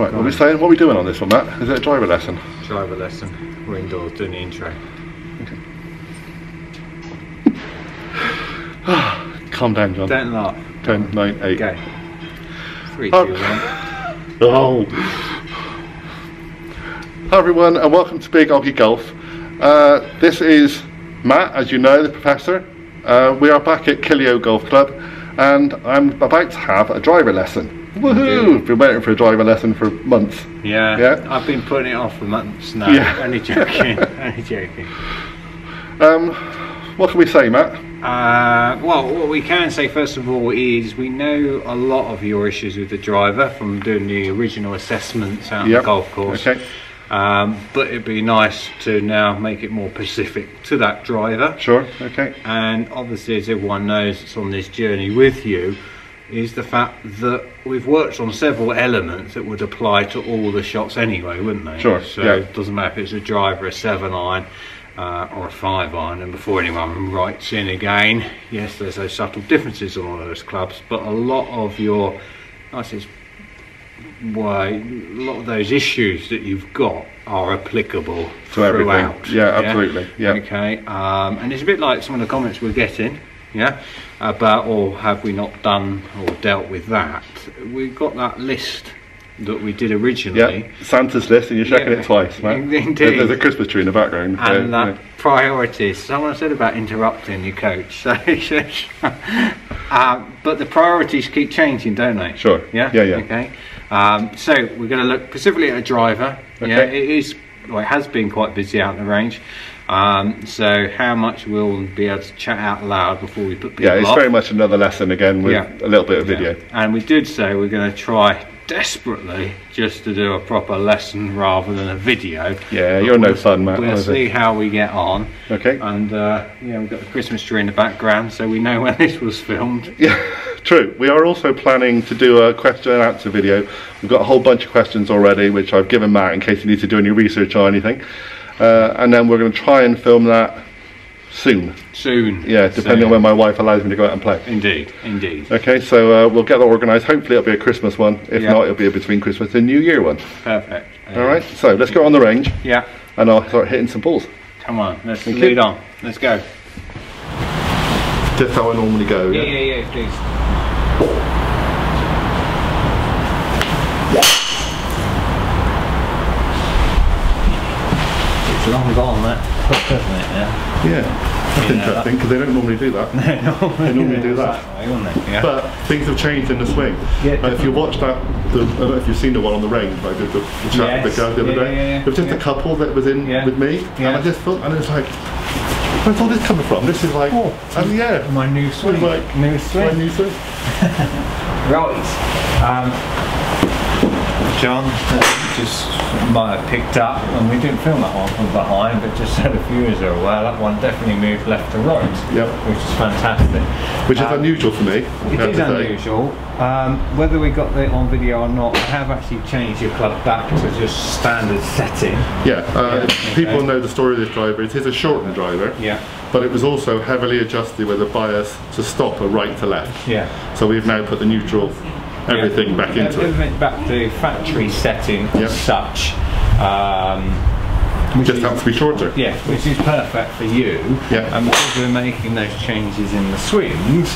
Right, what are we saying? What are we doing on this one, Matt? Is it a driver lesson? Driver lesson. We're indoors doing the intro. Okay. Calm down, John. Don't laugh. 10, 9, 8. Go. 3, 2, 1. Oh. Hi everyone, and welcome to Big Oggie Golf. This is Matt, as you know, the professor. We are back at KILLIOW Golf Club, and I'm about to have a driver lesson. Woohoo! Been waiting for a driver lesson for months. Yeah. I've been putting it off for months now. Yeah. Only joking. Only joking. What can we say, Matt? Well, what we can say first of all is we know a lot of your issues with the driver from doing the original assessments out on the golf course. Okay. But it'd be nice to now make it more specific to that driver. Sure, okay. And obviously, as everyone knows that's on this journey with you, is the fact that we've worked on several elements that would apply to all the shots anyway, wouldn't they? Sure. So it doesn't matter if it's a driver, a 7-iron, or a 5-iron. And before anyone writes in again, yes, there's those subtle differences on all those clubs, but a lot of your, a lot of those issues that you've got are applicable to throughout. Everything. Yeah, absolutely. Yeah. Okay. And it's a bit like some of the comments we're getting, about, or have we not done or dealt with that? We've got that list that we did originally. Yeah, Santa's list, and you're checking it twice, man. Indeed. There's a Christmas tree in the background. And that priorities. Someone said about interrupting your coach. So, but the priorities keep changing, don't they? Sure. Yeah. Yeah. Okay. So we're going to look specifically at a driver. Okay. Yeah, it is. Well, it has been quite busy out in the range. So how much we'll be able to chat out loud before we put people off. Yeah, it's very much another lesson again with a little bit of video. And we did say we're going to try desperately just to do a proper lesson rather than a video. Yeah, you're no fun, Matt. We'll see how we get on. Okay. And we've got the Christmas tree in the background, so we know when this was filmed. Yeah, true. We are also planning to do a question and answer video. We've got a whole bunch of questions already, which I've given Matt in case you need to do any research or anything. And then we're going to try and film that soon. Yeah, depending on when my wife allows me to go out and play. Indeed, indeed. Okay, so we'll get that organised. Hopefully it'll be a Christmas one. If not, it'll be a between Christmas and New Year one. Perfect. Alright, so let's go on the range. Yeah. And I'll start hitting some balls. Come on, let's lead on. Let's go. Just how I normally go. Yeah, please. It's long gone, that hook, isn't it? Yeah, that's interesting because they don't normally do that. They normally do that. Yeah. But things have changed in the swing. Yeah, if you watch that, I don't know if you've seen the one on the range, I did the chat with the guy the other day. There was just a couple that was in with me, and I just thought, and it's like, where's all this coming from? This is like, my new swing. My new swing. Right. John just might have picked up, and we didn't film that one from behind, but just so the viewers are aware, that one definitely moved left to right, which is fantastic. Which is unusual for me. It is unusual. Whether we got it on video or not, I have actually changed your club back to just standard setting. People know the story of this driver. It is a shortened driver. But it was also heavily adjusted with a bias to stop a right to left. So we've now put the neutral everything back into it. Everything back to factory setting as such. Just happens to be shorter. Yeah, which is perfect for you. And because we're making those changes in the swings,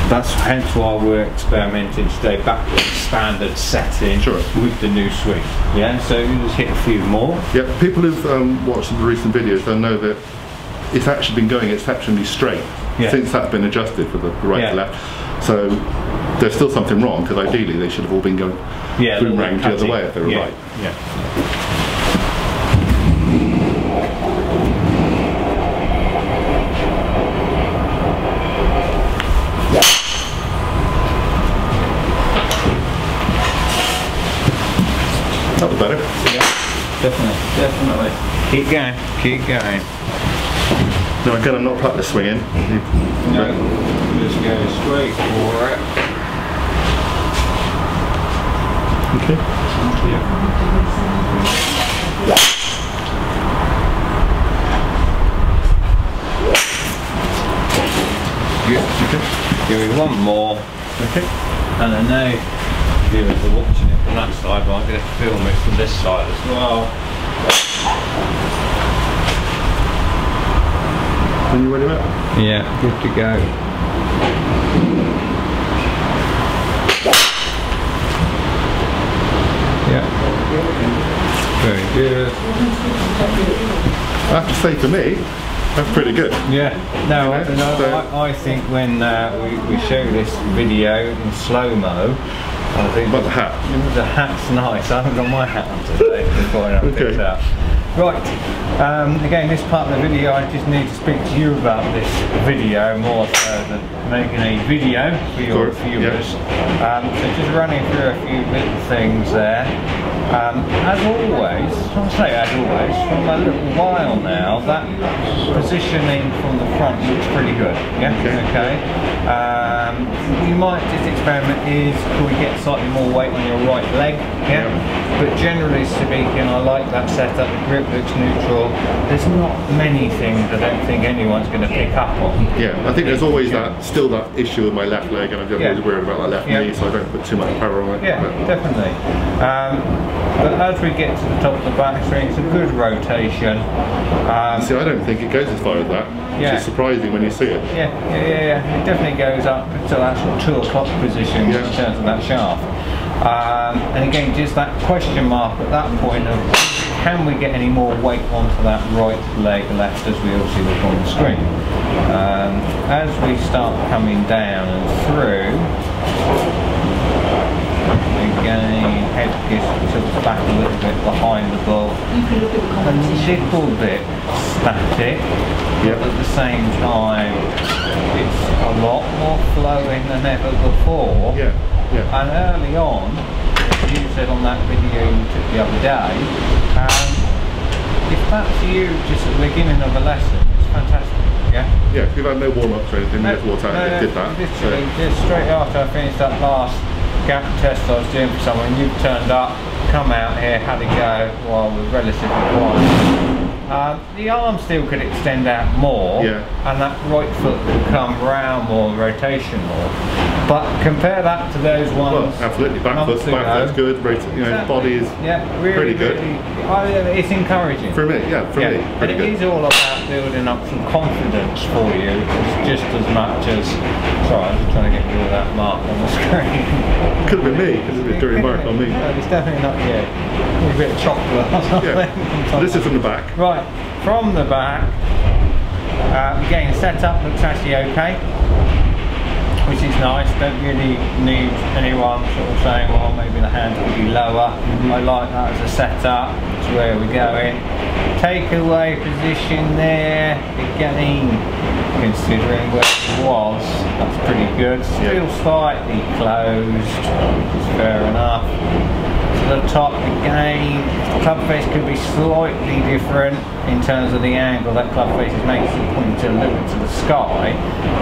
that's hence why we're experimenting today back to standard setting with the new swing. So you just hit a few more. People who've watched the recent videos, they'll know that it's actually been going exceptionally straight since that's been adjusted for the right to left. So there's still something wrong because ideally they should have all been going boomerang the other way if they were right. That was better. Definitely. Keep going. No, again, I'm not practice swinging. No, just go straight for it. Okay. Give me one more. Okay. And I know viewers are watching it from that side, but I'm going to film it from this side as well. Are you ready, Matt? Yeah, good to go. Yeah, very good. I have to say, for me, that's pretty good. Yeah, no, I think when we show this video in slow-mo, I think about the hat. The hat's nice. I haven't got my hat on today before I pick it up. Right, again, this part of the video, I just need to speak to you about this video more so than making a video for your viewers. So just running through a few little things there. As always, from a little while now, that positioning from the front looks pretty good. Yeah, okay. You might just experiment can we get slightly more weight on your right leg? Yeah. But generally speaking, I like that setup. The grip looks neutral. There's not many things I don't think anyone's going to pick up on. Yeah, I think there's always still that issue with my left leg, and I'm just always worried about my left knee, so I don't put too much power on it. Yeah, definitely. But as we get to the top of the backswing, it's a good rotation. See, I don't think it goes as far as that, which is surprising when you see it. Yeah. It definitely goes up to that sort of 2 o'clock position in terms of that shaft. And again, just that question mark at that point of can we get any more weight onto that right leg left as we obviously look on the screen. As we start coming down and through, again, head gets tilted back a little bit behind the ball, a little bit static, but at the same time it's a lot more flowing than ever before. And early on, as you said on that video you took the other day, if that's you just at the beginning of a lesson, it's fantastic. Yeah, if you've had no warm-ups or anything, you just walked out and did that. Literally, just straight after I finished that last gap test I was doing for someone, you've turned up, come out here, had a go while we're relatively quiet. The arm still could extend out more, and that right foot could come round more, rotation more. But compare that to those ones. Well, absolutely. Back foot's good. Body is pretty good. It's encouraging. For me, pretty and good. It is all about building up some confidence for you. It's just as much as. Sorry, I'm just trying to get rid of that mark on the screen. Could have been me. Could have been a dirty mark on me. No, it's definitely not you. A bit of chocolate or something. This is from the back. Right, from the back. Again, setup looks actually okay, which is nice. Don't really need anyone sort of saying, well, maybe the hand could be lower. I like that as a setup. That's where we're going. Takeaway position there. Again, considering where it was, that's pretty good. Still slightly closed, which is fair enough. To the top again, the club face could be slightly different in terms of the angle that club face is making, pointing to a little bit to the sky,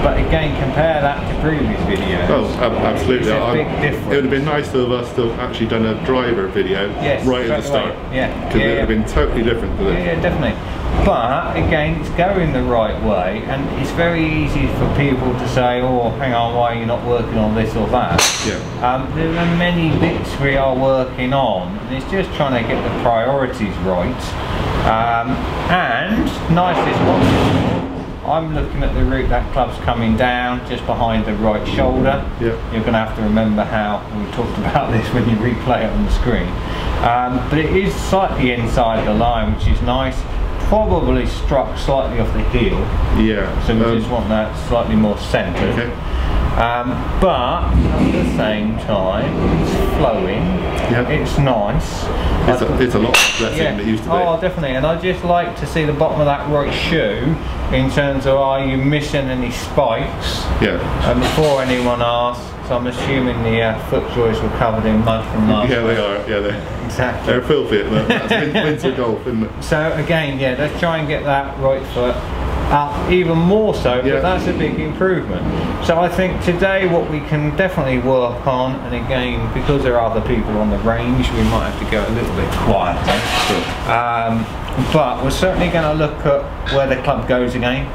but again, compare that to previous videos. Oh, absolutely. It's a big difference. It would have been nice to have us to actually done a driver video right at the start. Because it would have been totally different to this. Yeah, definitely. But again, it's going the right way, and it's very easy for people to say, oh, hang on, why are you not working on this or that? There are many bits we are working on, and it's just trying to get the priorities right. And nicest one, I'm looking at the route that club's coming down just behind the right shoulder. You're going to have to remember how we talked about this when you replay it on the screen. But it is slightly inside the line, which is nice. Probably struck slightly off the heel. So we just want that slightly more centred. But at the same time, it's flowing. It's nice. It's a lot less than it used to be. Oh, definitely. And I just like to see the bottom of that right shoe in terms of, are you missing any spikes? And before anyone asks, so I'm assuming the foot joints were covered in mud from last they are. Exactly. They're filthy. That's winter golf, isn't it? So again, let's try and get that right foot up even more so, but that's a big improvement. So I think today what we can definitely work on, and again, because there are other people on the range, we might have to go a little bit quieter. But we're certainly going to look at where the club goes again.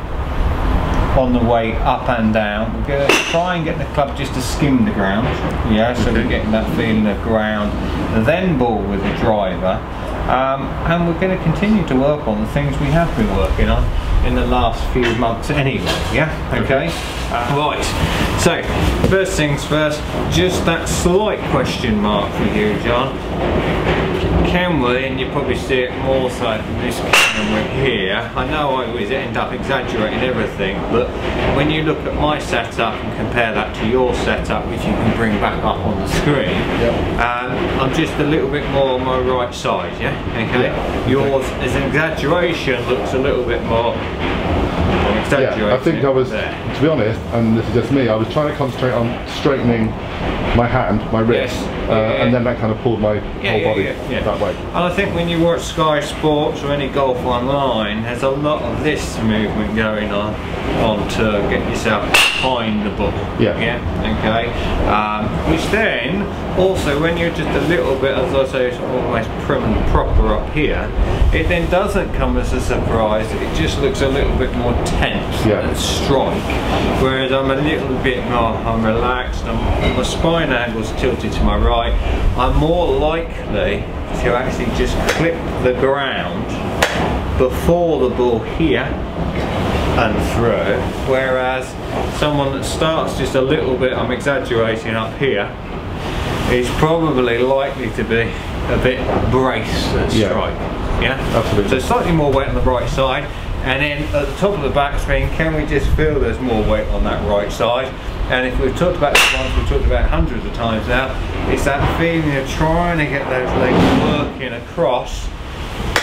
on the way up and down. We're going to try and get the club just to skim the ground, yeah, so we're getting that feeling of ground, then ball with the driver, and we're going to continue to work on the things we have been working on in the last few months anyway, yeah, okay? Right, so first things first, just that slight question mark for you, John. Can we, and you probably see it more so from this camera here, I know I always end up exaggerating everything, but when you look at my setup and compare that to your setup, which you can bring back up on the screen, I'm just a little bit more on my right side, yeah? Okay? Yeah. Yours, as an exaggeration, looks a little bit more exaggerated. Yeah, I think I was, to be honest, and this is just me, I was trying to concentrate on straightening my hand, my wrist, and then that kind of pulled my whole body that way. And I think when you watch Sky Sports or any golf online, there's a lot of this movement going on to get yourself behind the ball. Yeah. Okay. Which then also, when you're just a little bit, as I say, almost prim and proper up here, it then doesn't come as a surprise. It just looks a little bit more tense and strike. Whereas I'm a little bit more, I'm relaxed. My spine angle's tilted to my right. I'm more likely to actually just clip the ground before the ball here and through, whereas someone that starts just a little bit, I'm exaggerating up here, is probably likely to be a bit brace and strike. Yeah, absolutely. So slightly more weight on the right side, and then at the top of the backswing, can we just feel there's more weight on that right side? And if we've talked about this once, we've talked about hundreds of times now, it's that feeling of trying to get those legs working across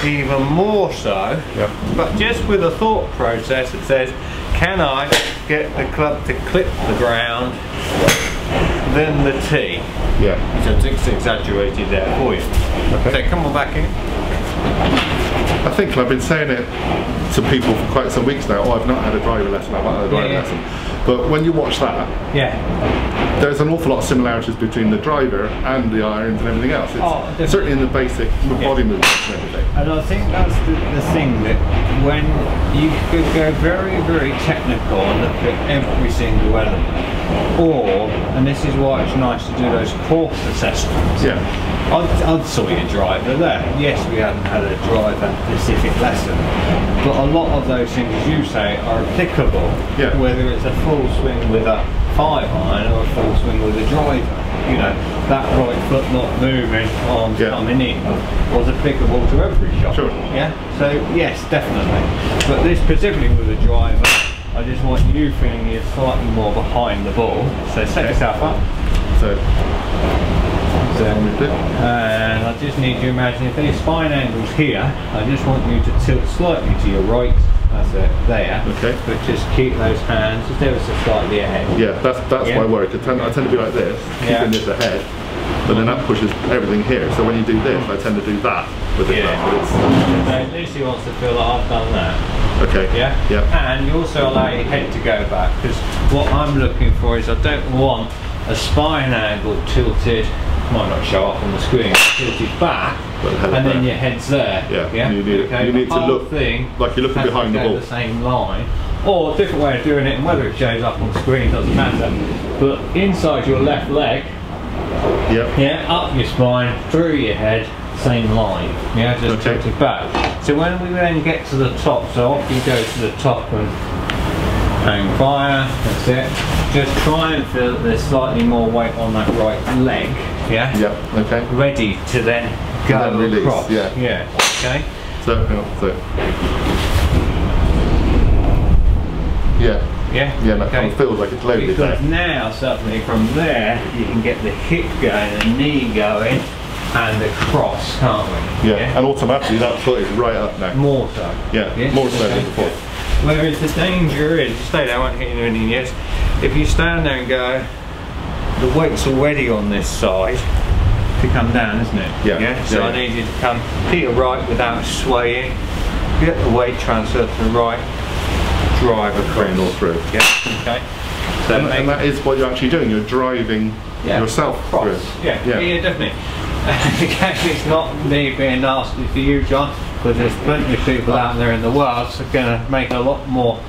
even more so, but just with a thought process that says, can I get the club to clip the ground, then the tee? Yeah. Which I think's exaggerated there for you. Okay. So come on back in. I think I've been saying it to people for quite some weeks now. Oh, I've not had a driver lesson, I've not had a driver lesson. But when you watch that, there's an awful lot of similarities between the driver and the irons and everything else. It's certainly in the basic body movements and everything. And I think that's the thing, that when you could go very, very technical and look at every single element, or, and this is why it's nice to do those course assessments. I'd saw your driver there. Yes, we hadn't had a driver specific lesson, but a lot of those things, as you say, are applicable, whether it's a full swing with a 5-iron or a full swing with a driver. You know, that right foot not moving, arms coming in, was applicable to every shot. Yeah, so yes, definitely. But this specifically with a driver, I just want you feeling you're slightly more behind the ball. So set yourself up. And I just need you to imagine if there's spine angles here, I just want you to tilt slightly to your right. That's it, there. Okay. But just keep those hands just ever so slightly ahead. Yeah, that's my work. I tend to be like this, keeping this ahead, but then that pushes everything here. So when you do this, I tend to do that with it. So Lucy wants to feel that I've done that. Okay. Yeah. And you also allow your head to go back, because what I'm looking for is I don't want a spine angle tilted. Might not show up on the screen. Tilted back, and then your head's there. Yeah. You need to look like you're looking behind the ball. The same line, or a different way of doing it, and whether it shows up on the screen doesn't matter. But inside your left leg, up your spine, through your head, same line. Yeah, just tilted back. So when we then get to the top, so off you go to the top and hang fire. That's it. Just try and feel that there's slightly more weight on that right leg. Okay. Ready to then go release, across. Okay. So. That kind of feels like it's loaded. Because now suddenly from there you can get the hip going, the knee going, and the cross, can't we? And automatically that foot is right up now. More so. More so than before. Whereas the danger is, stay there, I won't hit you anything yet. If you stand there and go, the weight's already on this side to come down, isn't it? So I need you to come to your right without swaying, get the weight transfer to the right, drive across. All through. Okay. So and that is what you're actually doing, you're driving yourself through. Definitely. Again, it's not me being nasty for you, John, because there's plenty of people out there in the world that are going to make a lot more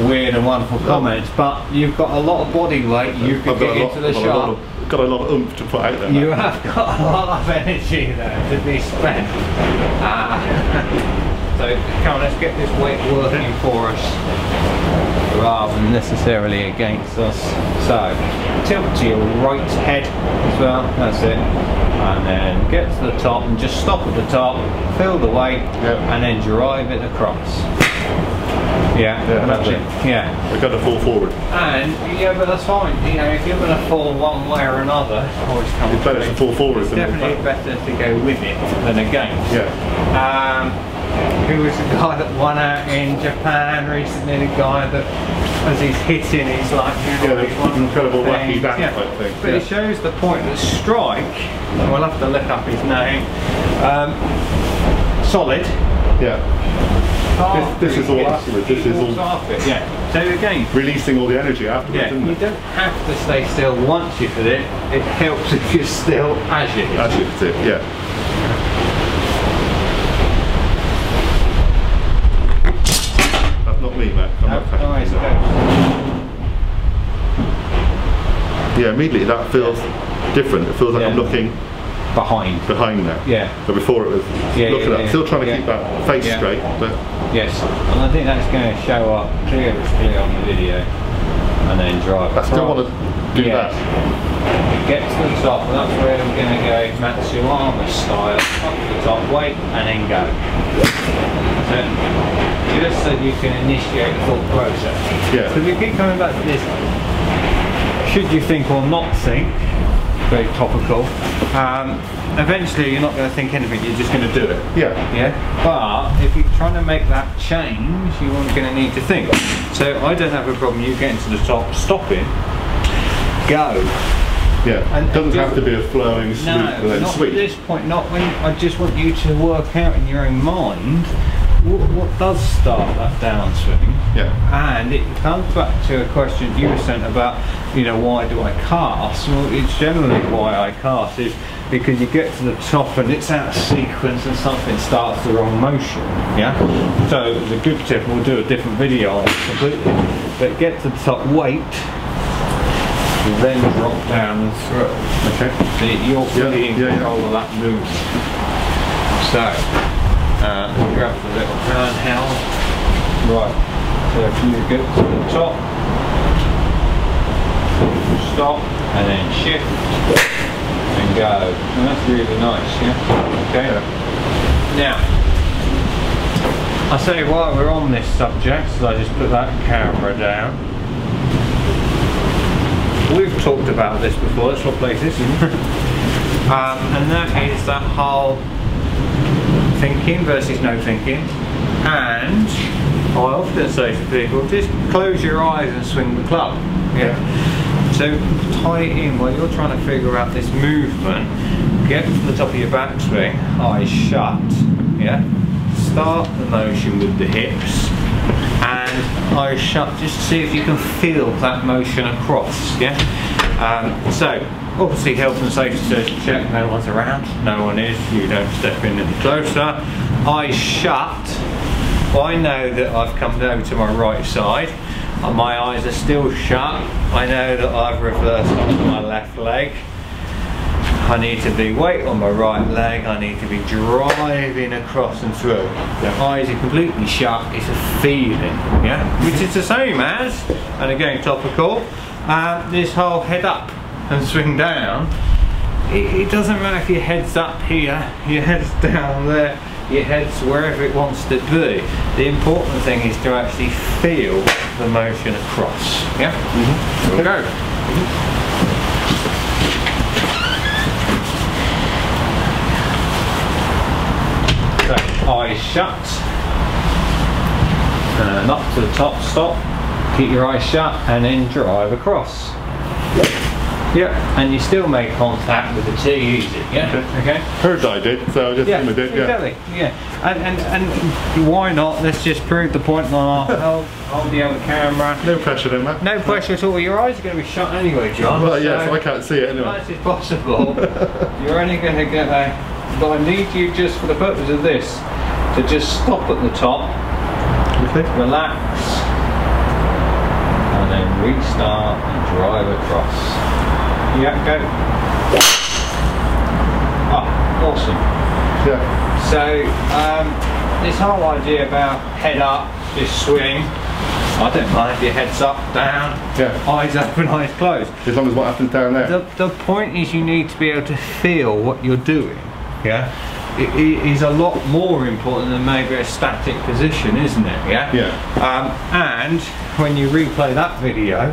weird and wonderful comments, but you've got a lot of body weight. You can get into the shop. Got a lot of oomph to put out there. You have got a lot of energy there to be spent. So come on, let's get this weight working for us rather than necessarily against us. So tilt to your right head as well, that's it. And then get to the top and just stop at the top, feel the weight, and then drive it across. Yeah, that's it. Yeah. We're going to fall forward. And yeah, but that's fine. You know, if you're going to fall one way or another, always come. It's better to fall forward. It's definitely better to go with it than against. Yeah. Who was the guy that won out in Japan recently? The guy that, as he's hitting, he's like, you know, incredible wacky dance type thing. But it shows the point that strike. And we'll have to look up his name. Solid. Yeah. This is all afterwards. This is all after it. Yeah. So again, releasing all the energy afterwards. Yeah. Isn't You it? don't have to stay still once you've hit it. It helps if you're still as you hit it. As you hit it. Yeah. That's not me, mate. Yeah. Immediately that feels different. It feels like I'm looking behind that. Yeah. But before it was looking up, still trying to keep that face straight. But yes, and I think that's going to show up clear on the video, and then drive. I still want to do that. Get to the top, and that's where we're going to go Matsuyama style, up to the top, wait, and then go. So, just so you can initiate the thought process. Yeah. So we keep coming back to this. Should you think or not think? Very topical. Eventually you're not going to think anything, you're just going to do it. Yeah. Yeah. But if you're trying to make that change, you're going to need to think. So I don't have a problem you getting to the top, stopping, go. Yeah. And it doesn't have to be a flowing swoop and then not sweep. At this point, not when. I just want you to work out in your own mind what does start that downswing. Yeah. And it comes back to a question you were sent about, you know, why do I cast? Well, it's generally why I cast is because you get to the top and it's out of sequence and something starts the wrong motion. Yeah. So it's a good tip. We'll do a different video on it completely. But get to the top, wait, then drop down and through. Okay. So you're fully in control of that move. So. Grab the little handheld. Right, so if you get to the top, stop, and then shift, and go. And that's really nice, yeah? Okay. Now, I say while we're on this subject, so I just put that camera down. We've talked about this before, let's replace this. And that is that whole thinking versus no thinking, and I often say to people, just close your eyes and swing the club. Yeah. So tie it in while you're trying to figure out this movement. Get to the top of your backswing, eyes shut. Yeah. Start the motion with the hips and eyes shut, just to see if you can feel that motion across. Yeah. So. Obviously health and safety check, no one's around, no one is, you don't step in any closer. Eyes shut, I know that I've come over to my right side, my eyes are still shut, I know that I've reversed onto my left leg. I need to be weight on my right leg, I need to be driving across and through. The eyes are completely shut, it's a feeling, yeah? Which is the same as, and again topical, this whole head up and swing down. It doesn't matter if your head's up here, your head's down there, your head's wherever it wants to be. The important thing is to actually feel the motion across. Yeah? Here we go. So, eyes shut. And up to the top, stop. Keep your eyes shut and then drive across. Yeah, and you still make contact with the tee easy, yeah? Okay. Heard I did, so I just did, exactly, yeah. And why not? Let's just prove the point on our hold the other camera. No pressure then, Matt. No pressure at all. Your eyes are going to be shut anyway, John. Well, yes, so I can't see it anyway. As much as possible, you're only going to get a... But I need you, just for the purpose of this, to just stop at the top, relax, restart and drive across. Yeah, go. Oh, awesome. Yeah. So this whole idea about head up, just swing. I don't mind if your head's up, down, eyes open, eyes closed. As long as what happens down there. The point is you need to be able to feel what you're doing. Yeah. It is a lot more important than maybe a static position, isn't it? Yeah. Yeah. And when you replay that video,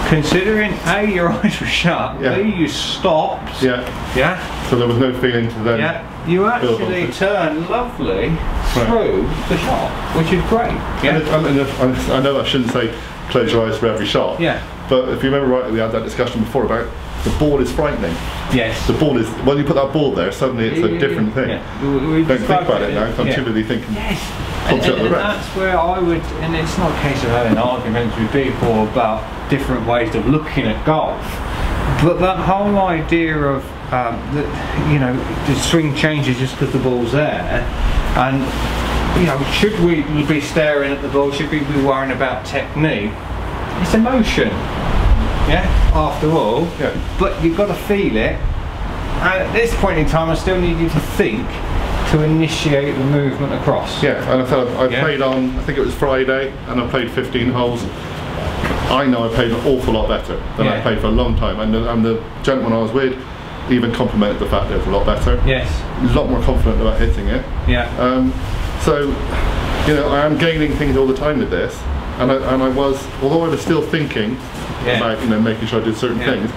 considering A, your eyes were shut, B, you stopped. Yeah. Yeah. So there was no feeling to then. Yeah. You actually turn lovely through the shot, which is great. Yeah. And I know I shouldn't say close your eyes for every shot. Yeah. But if you remember rightly, we had that discussion before about the ball is frightening. Yes. The ball is, when you put that ball there, suddenly it's a different thing. Yeah. Don't think about it now, I'm too busy thinking. Yes. And that's where I would, and it's not a case of having arguments with people about different ways of looking at golf, but that whole idea of that, you know, the swing changes just because the ball's there, and you know, should we be staring at the ball? Should we be worrying about technique? It's emotion, yeah. After all, but you've got to feel it. And at this point in time, I still need you to think to initiate the movement across. Yeah, and I played on, I think it was Friday, and I played 15 holes. I know I played an awful lot better than I played for a long time, and the gentleman I was with even complimented the fact that it was a lot better. Yes. A lot more confident about hitting it. Yeah. So, you know, I am gaining things all the time with this, and I was, although I was still thinking about, you know, making sure I did certain things,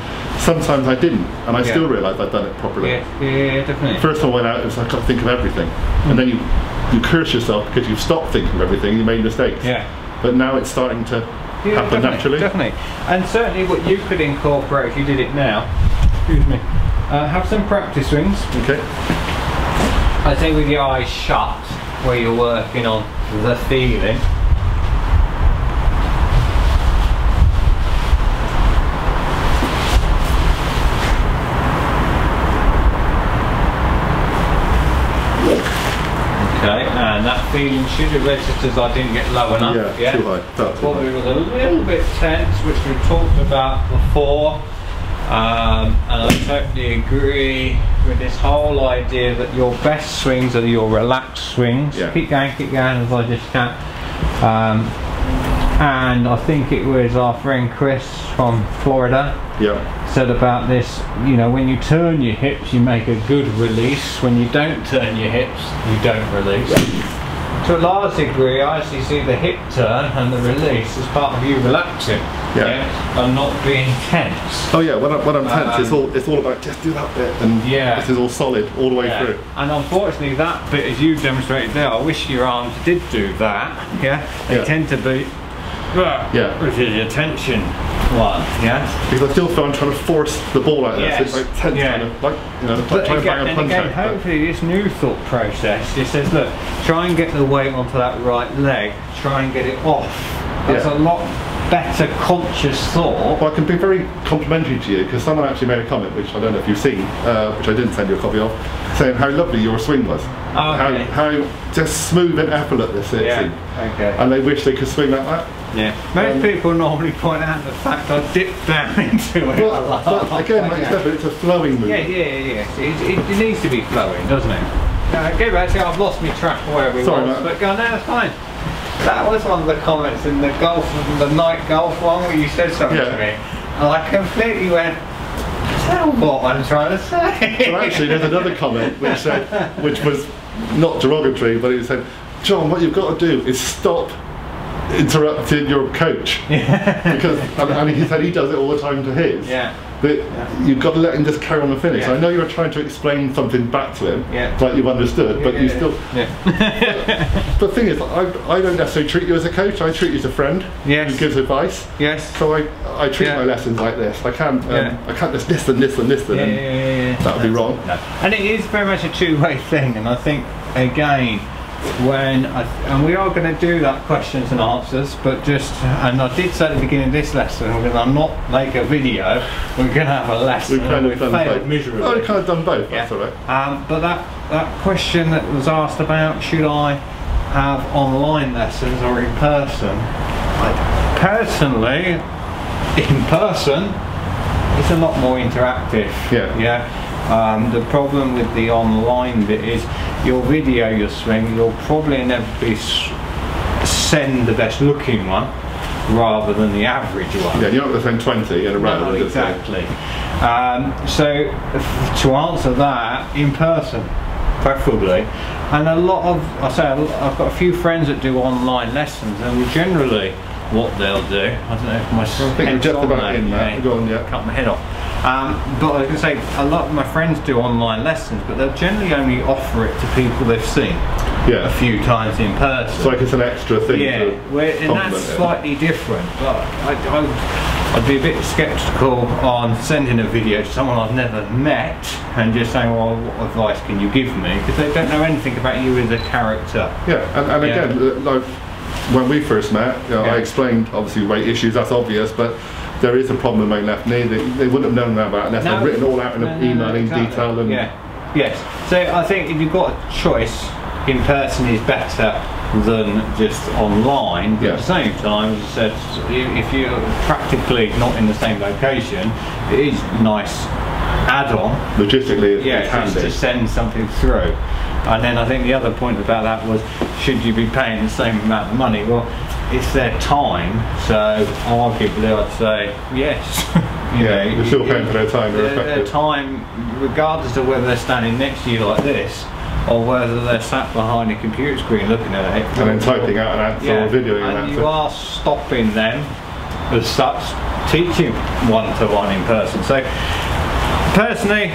sometimes I didn't, and I still realised I'd done it properly. Yeah, definitely. First time I went out, it was like, I've got to think of everything, and then you curse yourself because you've stopped thinking of everything, you made mistakes. Yeah. But now it's starting to happen naturally. Definitely. And certainly what you could incorporate if you did it now, excuse me, have some practice swings. Okay. I say with your eyes shut, where you're working on the feeling. Okay, and that feeling should have registered as I didn't get low enough. Yeah, too high. Probably was a little bit tense, which we talked about before. And I totally agree with this whole idea that your best swings are your relaxed swings. Keep going as I just can. And I think it was our friend Chris from Florida said about this, you know, when you turn your hips you make a good release, when you don't turn your hips you don't release. To a large degree I actually see the hip turn and the release as part of you relaxing and not being tense. Oh yeah, when I'm tense it's all about just do that bit and this is all solid all the way through. And unfortunately that bit, as you demonstrated there, I wish your arms did do that. They tend to be which is your tension one, because I still feel I'm trying to force the ball out there, so it's like tense, kind of like, you know, like trying to bang a punch out. Hopefully this new thought process just says, look, try and get the weight onto that right leg, try and get it off. That's a lot better conscious thought. Well, I can be very complimentary to you because someone actually made a comment, which I don't know if you've seen, which I didn't send you a copy of, saying how lovely your swing was. How just smooth and effortless it seemed. And they wish they could swing like that. Most people normally point out the fact I dipped down into it. But again, like you said, but it's a flowing movement. It needs to be flowing, doesn't it? Okay, actually I've lost my track of where we was, but go, no, that's fine. That was one of the comments in the golf, the night golf one, where you said something to me, and I completely went, tell what I'm trying to say. Well, actually, there's another comment which said, which was not derogatory, but it said, John, what you've got to do is stop interrupting your coach. Because, and he said he does it all the time to his. That you've got to let him just carry on and finish. I know you were trying to explain something back to him, like you've understood, but you still. But the thing is, I don't necessarily treat you as a coach. I treat you as a friend who gives advice. So I treat my lessons like this. I can't just this and this and this and that would be wrong. And it is very much a two-way thing. And I think again, and we are going to do that questions and answers, but and I did say at the beginning of this lesson, we're going to not make a video, we're going to have a lesson. We've failed miserably. Oh, we kind of done both, that's alright. But that question that was asked about, should I have online lessons or in person, Personally, in person, it's a lot more interactive. The problem with the online bit is your video you'll swing, you'll probably inevitably send the best looking one rather than the average one. Yeah, you're not going to send 20 in a row. No, exactly. So to answer that, in person, preferably. And a lot of, I've got a few friends that do online lessons, and generally what they'll do, I don't know if my head's just on about there, in that. Go on, yeah. Cut my head off. But I was going to say, a lot of my friends do online lessons, but they'll generally only offer it to people they've seen a few times in person. It's like it's an extra thing. And that's slightly different. But I'd be a bit sceptical on sending a video to someone I've never met and just saying, well, what advice can you give me? Because they don't know anything about you as a character. And again, like when we first met, I explained obviously weight issues, that's obvious, but there is a problem with my left knee. They wouldn't have known about unless I'd written all out in an email in detail. And Yes. So I think if you've got a choice, in person is better than just online, but at the same time, as I said, if you're practically not in the same location, it is nice add-on. Logistically, it's handy to send something through. And then I think the other point about that was, should you be paying the same amount of money? Well, it's their time, so arguably I'd say yes. You're still paying for their time. Their time, regardless of whether they're standing next to you like this, or whether they're sat behind a computer screen looking at it and then typing out an answer or videoing an answer. You are stopping them as such, teaching one-to-one in person. So personally,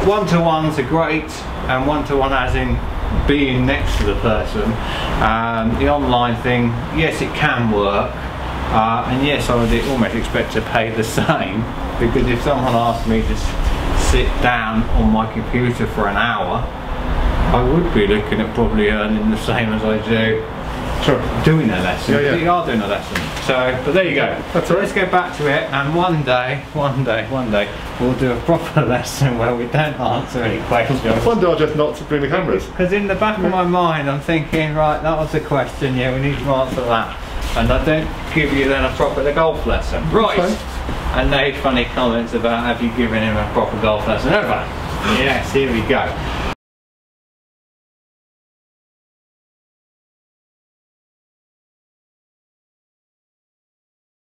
one-to-ones are great, and one-to-one as in being next to the person. The online thing, yes, it can work, and yes, I would almost expect to pay the same, because if someone asked me to sit down on my computer for an hour, I would be looking at probably earning the same as I do doing a lesson. You are doing a lesson. So, but there you go. That's Let's go back to it, and one day, we'll do a proper lesson where we don't answer any questions. One day I'll just not bring the cameras. Because in the back of my mind, I'm thinking, right, that was a question. Yeah, we need to answer that, and I don't give you then a proper golf lesson. Right. And no funny comments about have you given him a proper golf lesson? Never. Yes, here we go.